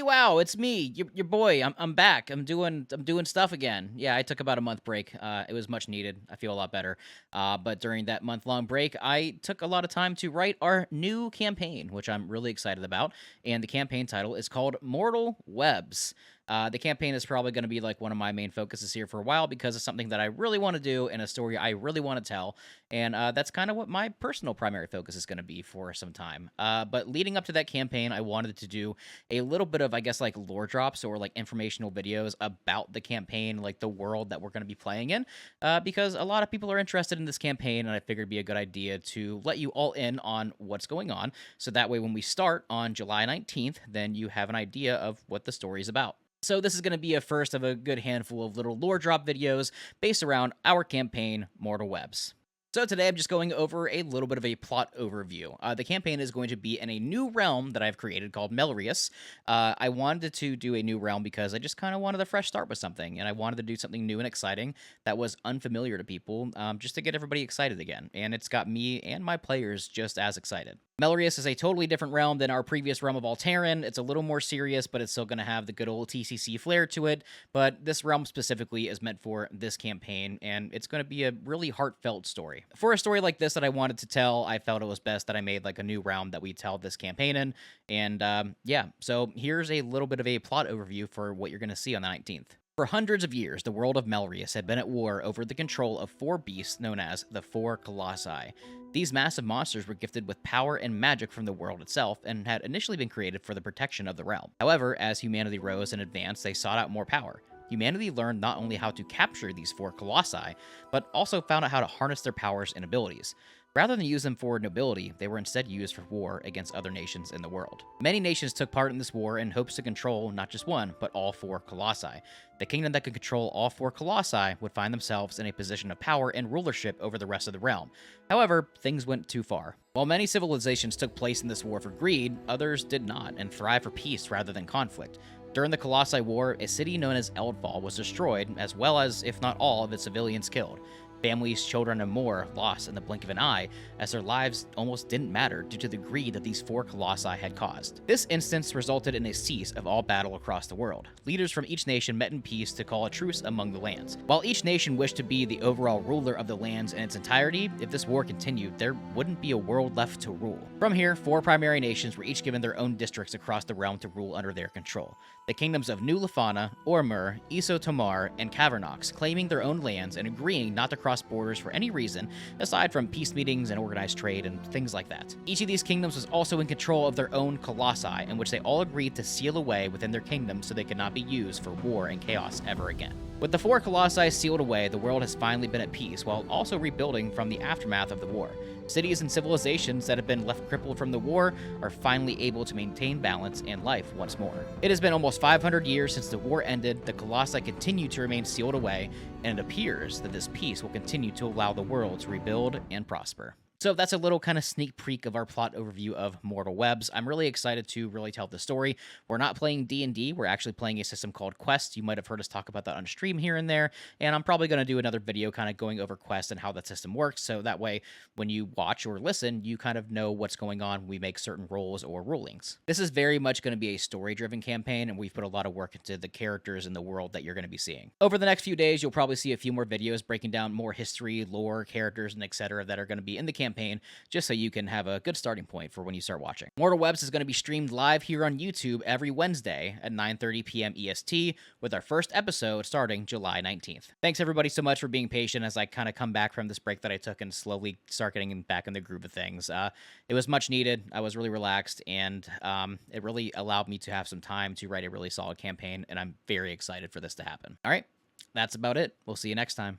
wow, it's me, your boy. I'm back. I'm doing stuff again. Yeah, I took about a month break. It was much needed. I feel a lot better. But during that month-long break, I took a lot of time to write our new campaign, which I'm really excited about. And the campaign title is called Mortal Webs. The campaign is probably going to be like one of my main focuses here for a while because it's something that I really want to do and a story I really want to tell. And that's kind of what my personal primary focus is going to be for some time. But leading up to that campaign, I wanted to do a little bit of, I guess, like lore drops or like informational videos about the campaign, like the world that we're going to be playing in, because a lot of people are interested in this campaign, and I figured it'd be a good idea to let you all in on what's going on. So that way, when we start on July 19th, then you have an idea of what the story is about. So this is going to be a first of a good handful of little lore drop videos based around our campaign, Mortal Webs. So today I'm just going over a little bit of a plot overview. The campaign is going to be in a new realm that I've created called Melrius. I wanted to do a new realm because I just kind of wanted a fresh start with something, and I wanted to do something new and exciting that was unfamiliar to people, just to get everybody excited again. And it's got me and my players just as excited. Melrius is a totally different realm than our previous realm of Alterran. It's a little more serious, but it's still going to have the good old TCC flair to it. But this realm specifically is meant for this campaign, and it's going to be a really heartfelt story. For a story like this that I wanted to tell, I felt it was best that I made like a new realm that we tell this campaign in. And yeah, so here's a little bit of a plot overview for what you're going to see on the 19th. For hundreds of years, the world of Melrius had been at war over the control of four beasts known as the Four Colossi. These massive monsters were gifted with power and magic from the world itself and had initially been created for the protection of the realm. However, as humanity rose and advanced, they sought out more power. Humanity learned not only how to capture these four colossi, but also found out how to harness their powers and abilities. Rather than use them for nobility, they were instead used for war against other nations in the world. Many nations took part in this war in hopes to control not just one, but all four colossi. The kingdom that could control all four colossi would find themselves in a position of power and rulership over the rest of the realm. However, things went too far. While many civilizations took place in this war for greed, others did not and thrived for peace rather than conflict. During the Colossi War, a city known as Eldfall was destroyed, as well as, if not all, of its civilians killed. Families, children, and more lost in the blink of an eye, as their lives almost didn't matter due to the greed that these four colossi had caused. This instance resulted in a cease of all battle across the world. Leaders from each nation met in peace to call a truce among the lands. While each nation wished to be the overall ruler of the lands in its entirety, if this war continued, there wouldn't be a world left to rule. From here, four primary nations were each given their own districts across the realm to rule under their control. The kingdoms of New Lefana, Ormur, Iso Tomar, and Cavernox claiming their own lands and agreeing not to cross borders for any reason, aside from peace meetings and organized trade and things like that. Each of these kingdoms was also in control of their own colossi, in which they all agreed to seal away within their kingdoms so they could not be used for war and chaos ever again. With the four colossi sealed away, the world has finally been at peace, while also rebuilding from the aftermath of the war. Cities and civilizations that have been left crippled from the war are finally able to maintain balance and life once more. It has been almost 500 years since the war ended, the colossi continue to remain sealed away, and it appears that this peace will continue to allow the world to rebuild and prosper. So that's a little kind of sneak peek of our plot overview of Mortal Webs. I'm really excited to really tell the story. We're not playing D&D, we're actually playing a system called Quest. You might have heard us talk about that on stream here and there, and I'm probably going to do another video kind of going over Quest and how that system works, so that way when you watch or listen, you kind of know what's going on when we make certain roles or rulings. This is very much going to be a story-driven campaign, and we've put a lot of work into the characters in the world that you're going to be seeing. Over the next few days, you'll probably see a few more videos breaking down more history, lore, characters, and etc. that are going to be in the campaign, just so you can have a good starting point for when you start watching. Mortal Webs is going to be streamed live here on YouTube every Wednesday at 9:30 p.m. EST, with our first episode starting July 19th. Thanks everybody so much for being patient as I kind of come back from this break that I took and slowly start getting back in the groove of things. It was much needed. I was really relaxed, and it really allowed me to have some time to write a really solid campaign, and I'm very excited for this to happen. All right, that's about it. We'll see you next time.